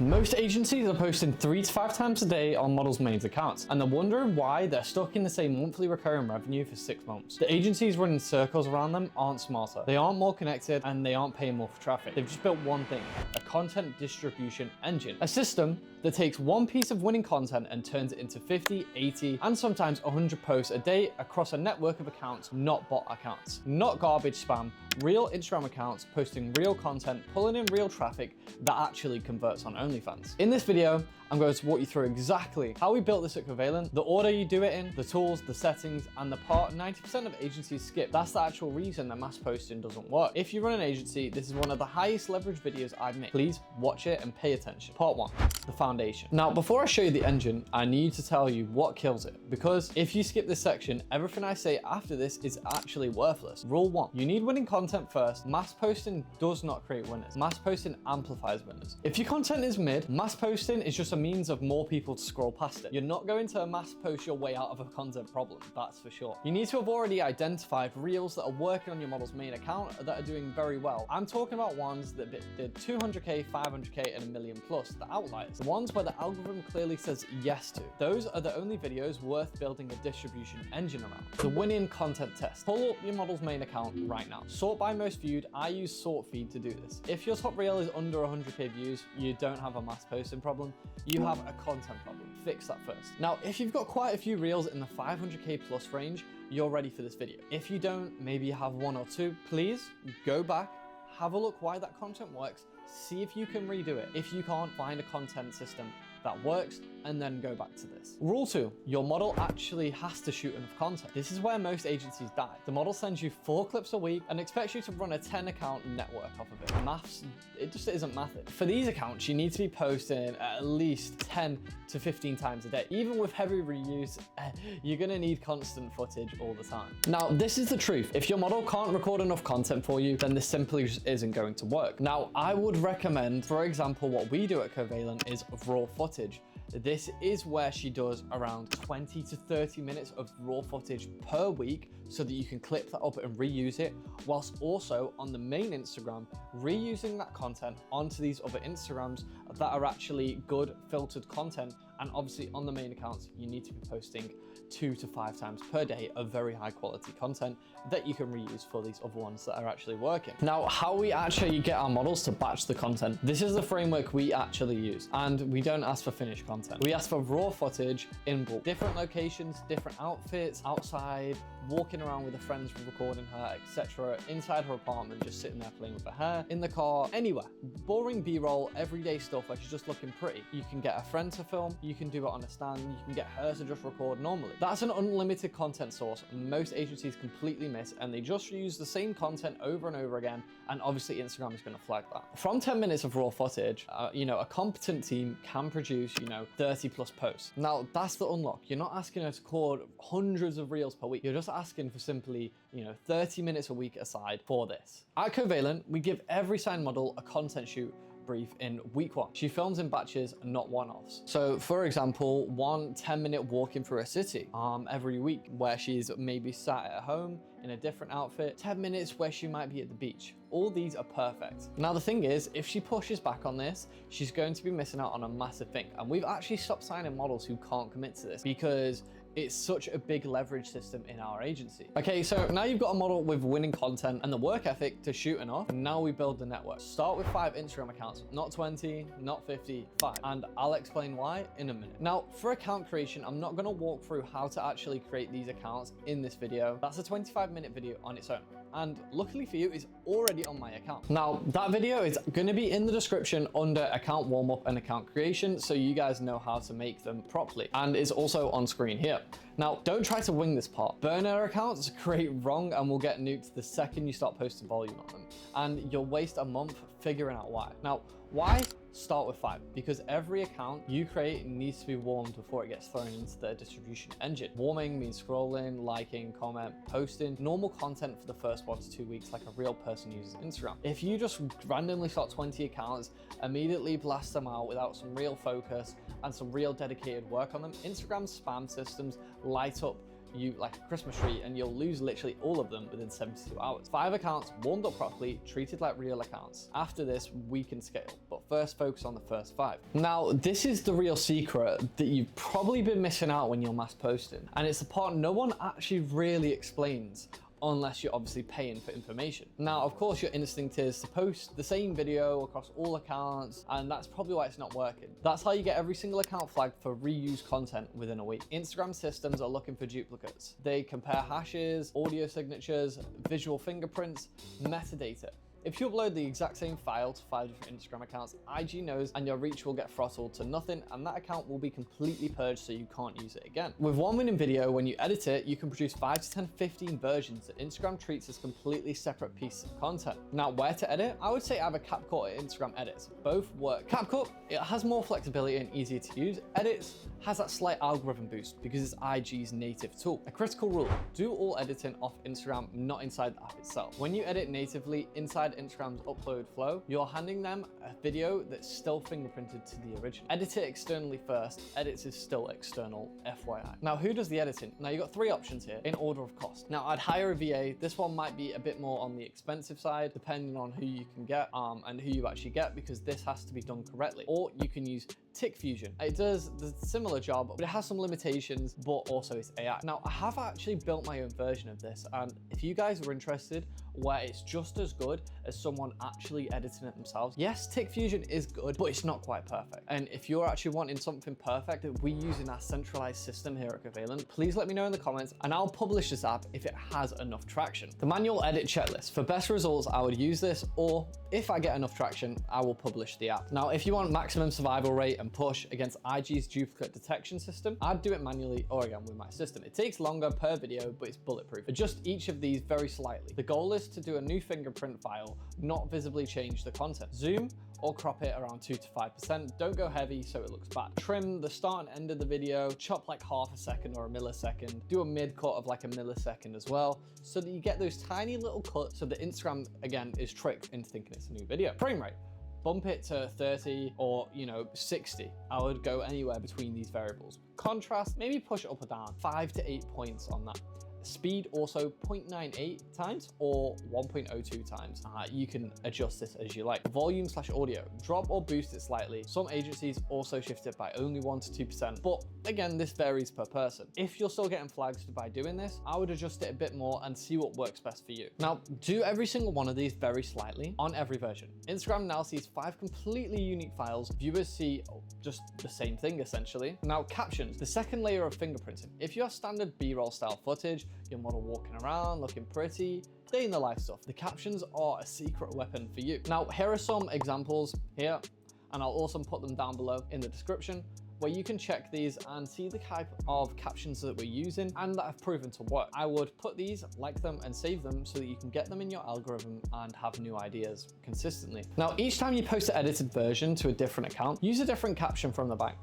Most agencies are posting 3 to 5 times a day on models' main accounts, and they're wondering why they're stuck in the same monthly recurring revenue for 6 months. The agencies running circles around them aren't smarter. They aren't more connected, and they aren't paying more for traffic. They've just built one thing: a content distribution engine. A system that takes one piece of winning content and turns it into 50, 80, and sometimes 100 posts a day across a network of accounts, not bot accounts. Not garbage spam, real Instagram accounts posting real content, pulling in real traffic that actually converts on OnlyFans. In this video, I'm going to walk you through exactly how we built this at Covalent, the order you do it in, the tools, the settings, and the part 90% of agencies skip. That's the actual reason that mass posting doesn't work. If you run an agency, this is one of the highest leverage videos I've made. Please watch it and pay attention. Part 1, the foundation. Now, before I show you the engine, I need to tell you what kills it, because if you skip this section, everything I say after this is actually worthless. Rule 1, you need winning content first. Mass posting does not create winners. Mass posting amplifies winners. If your content is mid, mass posting is just a means of more people to scroll past it. You're not going to mass post your way out of a content problem, that's for sure. You need to have already identified reels that are working on your model's main account that are doing very well. I'm talking about ones that did 200K, 500K, and 1 million plus, the outliers. The ones where the algorithm clearly says yes to. Those are the only videos worth building a distribution engine around. The winning content test. Pull up your model's main account right now. Sort by most viewed. I use sort feed to do this. If your top reel is under 100K views, you don't have a mass posting problem. You have a content problem. Fix that first. Now, if you've got quite a few reels in the 500K plus range, you're ready for this video. If you don't, maybe you have 1 or 2, please go back, have a look why that content works, see if you can redo it. If you can't, find a content system that works, and then go back to this. Rule 2, your model actually has to shoot enough content. This is where most agencies die. The model sends you 4 clips a week and expects you to run a 10 account network off of it. Maths, it just isn't mathing. For these accounts, you need to be posting at least 10 to 15 times a day. Even with heavy reuse, you're gonna need constant footage all the time. Now, this is the truth. If your model can't record enough content for you, then this simply just isn't going to work. Now, I would recommend, for example, what we do at Covalent is raw footage. This is where she does around 20 to 30 minutes of raw footage per week so that you can clip that up and reuse it, whilst also on the main Instagram, reusing that content onto these other Instagrams that are actually good filtered content. And obviously on the main accounts, you need to be posting 2 to 5 times per day of very high quality content that you can reuse for these other ones that are actually working. Now, how we actually get our models to batch the content, this is the framework we actually use. And we don't ask for finished content. We ask for raw footage in bulk. Different locations, different outfits, outside, walking around with her friends recording her, etc. Inside her apartment, just sitting there playing with her hair, in the car, anywhere. Boring B-roll, everyday stuff where she's just looking pretty. You can get a friend to film, you can do it on a stand, you can get her to just record normally. That's an unlimited content source most agencies completely miss, and they just use the same content over and over again, and obviously Instagram is going to flag that. From 10 minutes of raw footage, a competent team can produce, 30 plus posts. Now, that's the unlock. You're not asking her to record hundreds of reels per week. You're just asking for simply, 30 minutes a week aside for this. At Covalent, we give every signed model a content shoot brief in week 1. She films in batches, not one-offs. So for example, 1 10-minute walking through a city every week, where she's maybe sat at home in a different outfit, 10 minutes where she might be at the beach. All these are perfect. Now the thing is, if she pushes back on this, she's going to be missing out on a massive thing. And we've actually stopped signing models who can't commit to this because it's such a big leverage system in our agency. Okay, so now you've got a model with winning content and the work ethic to shoot enough, and now we build the network. Start with 5 Instagram accounts, not 20, not 50, 5. And I'll explain why in a minute. Now, for account creation, I'm not gonna walk through how to actually create these accounts in this video. That's a 25-minute video on its own. And luckily for you, it's already on my account. Now, that video is gonna be in the description under account warm-up and account creation, so you guys know how to make them properly. And it's also on screen here. Now, don't try to wing this part. Burner accounts create wrong and will get nuked the second you start posting volume on them. And you'll waste a month figuring out why. Now, why? Start with 5, because every account you create needs to be warmed before it gets thrown into the distribution engine. Warming means scrolling, liking, comment, posting normal content for the first 1 to 2 weeks like a real person uses Instagram. If you just randomly start 20 accounts, immediately blast them out without some real focus and some real dedicated work on them, Instagram's spam systems light up you like a Christmas tree, and you'll lose literally all of them within 72 hours. 5 accounts warmed up properly, treated like real accounts. After this, we can scale. But first focus on the first 5. Now, this is the real secret that you've probably been missing out when you're mass posting, and it's the part no one actually really explains unless you're obviously paying for information. Now, of course, your instinct is to post the same video across all accounts, and that's probably why it's not working. That's how you get every single account flagged for reused content within a week. Instagram systems are looking for duplicates. They compare hashes, audio signatures, visual fingerprints, metadata. If you upload the exact same file to 5 different Instagram accounts, IG knows and your reach will get throttled to nothing, and that account will be completely purged so you can't use it again. With one winning video, when you edit it, you can produce 5 to 10, 15 versions that Instagram treats as completely separate pieces of content. Now, where to edit? I would say either CapCut or Instagram Edits. Both work. CapCut, it has more flexibility and easier to use. Edits has that slight algorithm boost because it's IG's native tool. A critical rule, do all editing off Instagram, not inside the app itself. When you edit natively inside Instagram's upload flow, you're handing them a video that's still fingerprinted to the original. Edit it externally first. Edits is still external, FYI. Now, who does the editing? Now, you've got 3 options here in order of cost. Now, I'd hire a VA. This one might be a bit more on the expensive side, depending on who you can get and who you actually get, because this has to be done correctly. Or you can use Fusion. It does the similar job, but it has some limitations, but also it's AI. Now, I have actually built my own version of this, and if you guys are interested, where it's just as good as someone actually editing it themselves. Yes, Fusion is good, but it's not quite perfect. And if you're actually wanting something perfect that we use in our centralized system here at Covalent, please let me know in the comments, and I'll publish this app if it has enough traction. The manual edit checklist. For best results, I would use this, or if I get enough traction, I will publish the app. Now, if you want maximum survival rate and push against IG's duplicate detection system, I'd do it manually or again with my system. It takes longer per video, but it's bulletproof. Adjust each of these very slightly. The goal is to do a new fingerprint file, not visibly change the content. Zoom or crop it around 2 to 5%. Don't go heavy so it looks bad. Trim the start and end of the video, chop like half a second or a millisecond. Do a mid cut of like a millisecond as well, so that you get those tiny little cuts so that Instagram, again, is tricked into thinking it's a new video. Frame rate. Bump it to 30 or 60. I would go anywhere between these variables. Contrast, maybe push it up or down, 5 to 8 points on that. Speed also 0.98 times or 1.02 times. You can adjust this as you like. Volume/audio, drop or boost it slightly. Some agencies also shift it by only 1 to 2%, but again, this varies per person. If you're still getting flagged by doing this, I would adjust it a bit more and see what works best for you. Now, do every single one of these very slightly on every version. Instagram now sees 5 completely unique files. Viewers see just the same thing essentially. Now, captions, the second layer of fingerprinting. If you have standard B-roll style footage, your model walking around looking pretty, day in the life stuff, the captions are a secret weapon for you. Now, here are some examples here, and I'll also put them down below in the description, where you can check these and see the type of captions that we're using and that have proven to work. I would put these, like them, and save them so that you can get them in your algorithm and have new ideas consistently. Now, each time you post an edited version to a different account, use a different caption from the bank.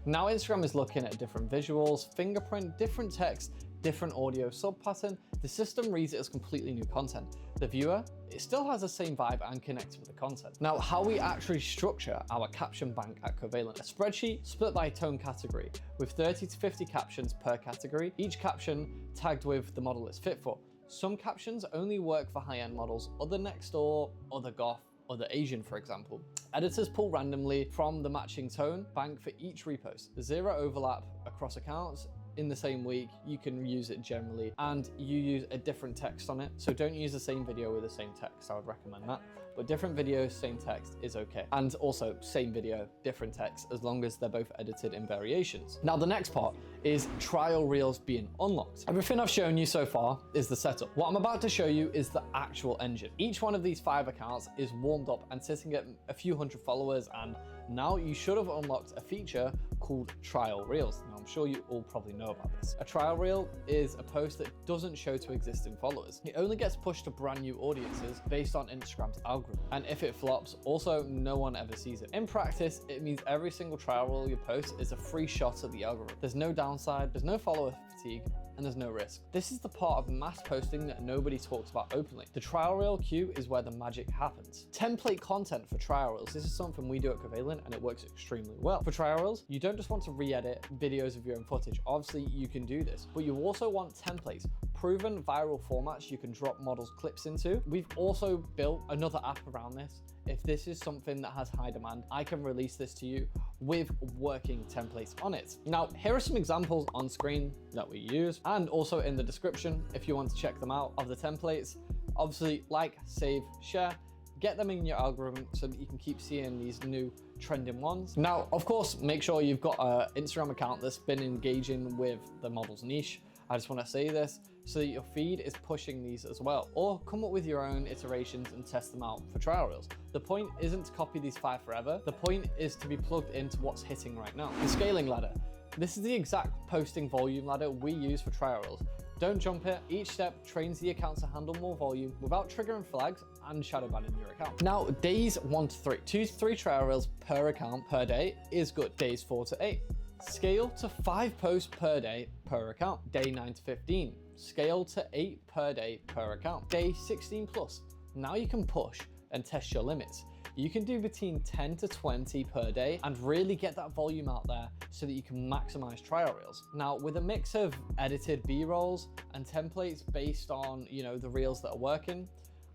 Now, Instagram is looking at different visuals, fingerprint, different text, different audio sub-pattern. The system reads it as completely new content. The viewer, it still has the same vibe and connects with the content. Now, how we actually structure our caption bank at Covalent, a spreadsheet split by tone category with 30 to 50 captions per category, each caption tagged with the model it's fit for. Some captions only work for high-end models, other next door, other goth, other Asian, for example. Editors pull randomly from the matching tone bank for each repost. Zero overlap across accounts. In the same week, you can use it generally, and you use a different text on it. So don't use the same video with the same text. I would recommend that. But different videos, same text is okay. And also same video, different text, as long as they're both edited in variations. Now, the next part is trial reels being unlocked. Everything I've shown you so far is the setup. What I'm about to show you is the actual engine. Each one of these 5 accounts is warmed up and sitting at a few hundred followers, and now you should have unlocked a feature called trial reels. Now, I'm sure you all probably know about this. A trial reel is a post that doesn't show to existing followers. It only gets pushed to brand new audiences based on Instagram's algorithm. And if it flops, also no one ever sees it. In practice, it means every single trial reel you post is a free shot at the algorithm. There's no downside, there's no follower fatigue, and there's no risk. This is the part of mass posting that nobody talks about openly. The trial reel queue is where the magic happens. Template content for trial reels. This is something we do at Covalent and it works extremely well. For trial reels, you don't just want to re-edit videos of your own footage. Obviously you can do this, but you also want templates, proven viral formats you can drop models clips into. We've also built another app around this. If this is something that has high demand, I can release this to you with working templates on it. Now, here are some examples on screen that we use and also in the description if you want to check them out of the templates. Obviously, like, save, share, get them in your algorithm so that you can keep seeing these new trending ones. Now, of course, make sure you've got an Instagram account that's been engaging with the model's niche. I just want to say this so that your feed is pushing these as well, or come up with your own iterations and test them out for trial reels. The point isn't to copy these 5 forever. The point is to be plugged into what's hitting right now. The scaling ladder. This is the exact posting volume ladder we use for trial reels. Don't jump it. Each step trains the account to handle more volume without triggering flags and shadow banning your account. Now, days 1 to 3. 2 to 3 trial reels per account per day is good. Days 4 to 8. Scale to 5 posts per day per account. Day 9 to 15. Scale to 8 per day per account. Day 16 plus. Now you can push and test your limits. You can do between 10 to 20 per day and really get that volume out there so that you can maximize trial reels. Now, with a mix of edited B-rolls and templates based on, the reels that are working,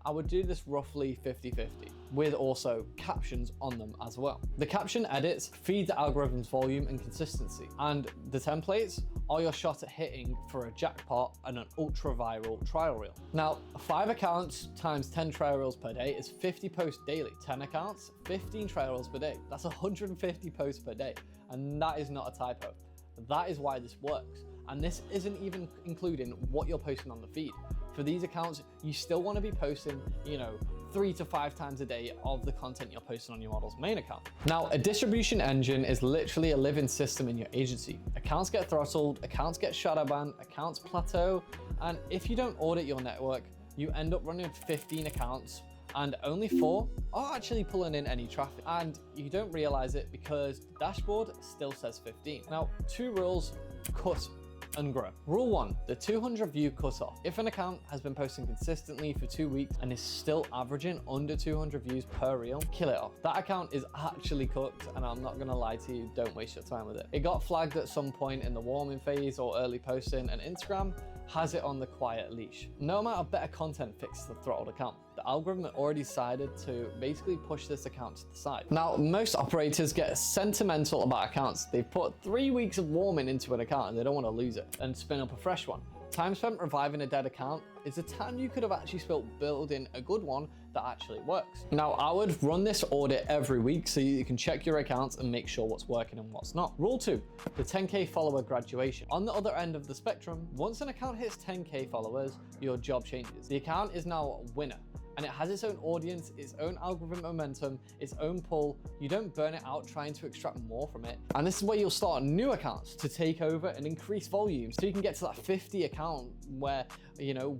I would do this roughly 50-50 with also captions on them as well. The caption edits feed the algorithm's volume and consistency, and the templates are your shot at hitting for a jackpot and an ultra viral trial reel. Now, 5 accounts times 10 trial reels per day is 50 posts daily. 10 accounts, 15 trial reels per day. That's 150 posts per day, and that is not a typo. That is why this works. And this isn't even including what you're posting on the feed. For these accounts, you still want to be posting, 3 to 5 times a day of the content you're posting on your model's main account. Now, a distribution engine is literally a living system in your agency. Accounts get throttled, accounts get shadow banned, accounts plateau, and if you don't audit your network, you end up running 15 accounts and only 4 are actually pulling in any traffic. And you don't realize it because the dashboard still says 15. Now, 2 rules: cut and grow. Rule 1, the 200 view cutoff. If an account has been posting consistently for 2 weeks and is still averaging under 200 views per reel, kill it off. That account is actually cooked, and I'm not gonna lie to you, don't waste your time with it. It got flagged at some point in the warming phase or early posting, and Instagram has it on the quiet leash. No amount of better content fixes the throttled account. The algorithm already decided to basically push this account to the side. Now, most operators get sentimental about accounts. They've put 3 weeks of warming into an account and they don't want to lose it and spin up a fresh one. Time spent reviving a dead account is the time you could have actually spent building a good one that actually works. Now, I would run this audit every week so you can check your accounts and make sure what's working and what's not. Rule 2, the 10K follower graduation. On the other end of the spectrum, once an account hits 10K followers, your job changes. The account is now a winner, and it has its own audience, its own algorithm momentum, its own pull. You don't burn it out trying to extract more from it. And this is where you'll start new accounts to take over and increase volume so you can get to that 50 account where,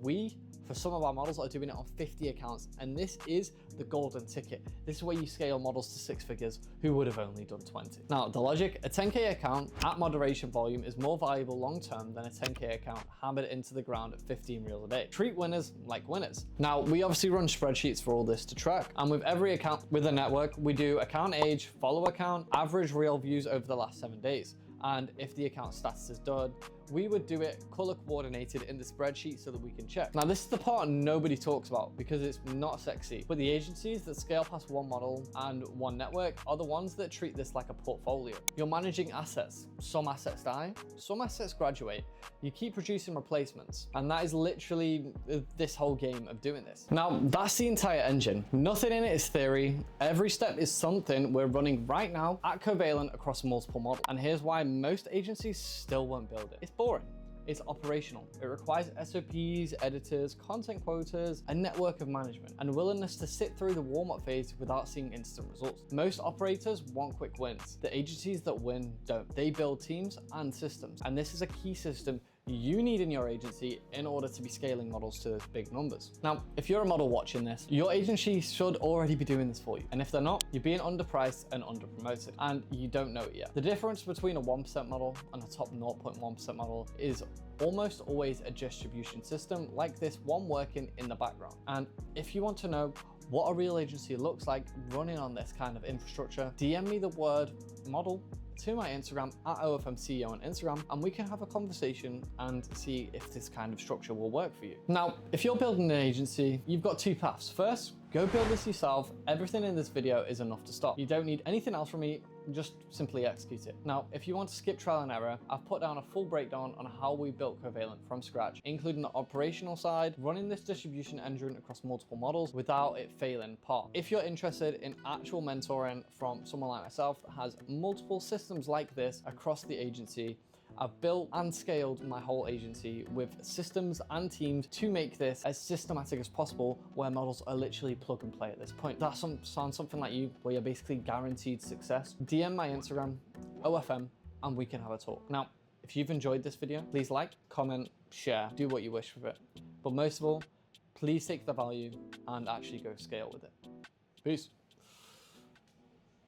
we, for some of our models, are doing it on 50 accounts. And this is the golden ticket. This is where you scale models to 6 figures who would have only done 20. Now, the logic, a 10K account at moderation volume is more valuable long-term than a 10K account hammered into the ground at 15 reels a day. Treat winners like winners. Now, we obviously run spreadsheets for all this to track. And with every account with a network, we do account age, follower count, average reel views over the last 7 days. And if the account status is done, we would do it color coordinated in the spreadsheet so that we can check. Now, this is the part nobody talks about because it's not sexy, but the agencies that scale past one model and one network are the ones that treat this like a portfolio. You're managing assets. Some assets die, some assets graduate. You keep producing replacements, and that is literally this whole game of doing this. Now, that's the entire engine. Nothing in it is theory. Every step is something we're running right now at Covalent across multiple models. And here's why most agencies still won't build it. It's boring. It's operational. It requires SOPs, editors, content quotas, a network of management, and willingness to sit through the warm-up phase without seeing instant results. Most operators want quick wins. The agencies that win don't. They build teams and systems, and this is a key system you need in your agency in order to be scaling models to those big numbers. Now, if you're a model watching this, your agency should already be doing this for you. And if they're not, you're being underpriced and underpromoted, and you don't know it yet. The difference between a 1% model and a top 0.1% model is almost always a distribution system like this one working in the background. And if you want to know what a real agency looks like running on this kind of infrastructure, DM me the word model to my Instagram at OFMCEO on Instagram, and we can have a conversation and see if this kind of structure will work for you. Now, if you're building an agency, you've got two paths. First, go build this yourself. Everything in this video is enough to start. You don't need anything else from me, just simply execute it. Now, if you want to skip trial and error, I've put down a full breakdown on how we built Covalent from scratch, including the operational side, running this distribution engine across multiple models without it failing part. If you're interested in actual mentoring from someone like myself that has multiple systems like this across the agency, I've built and scaled my whole agency with systems and teams to make this as systematic as possible, where models are literally plug and play at this point. That sounds something like you, where you're basically guaranteed success. DM my Instagram, OFM, and we can have a talk. Now, if you've enjoyed this video, please like, comment, share, do what you wish with it. But most of all, please take the value and actually go scale with it. Peace.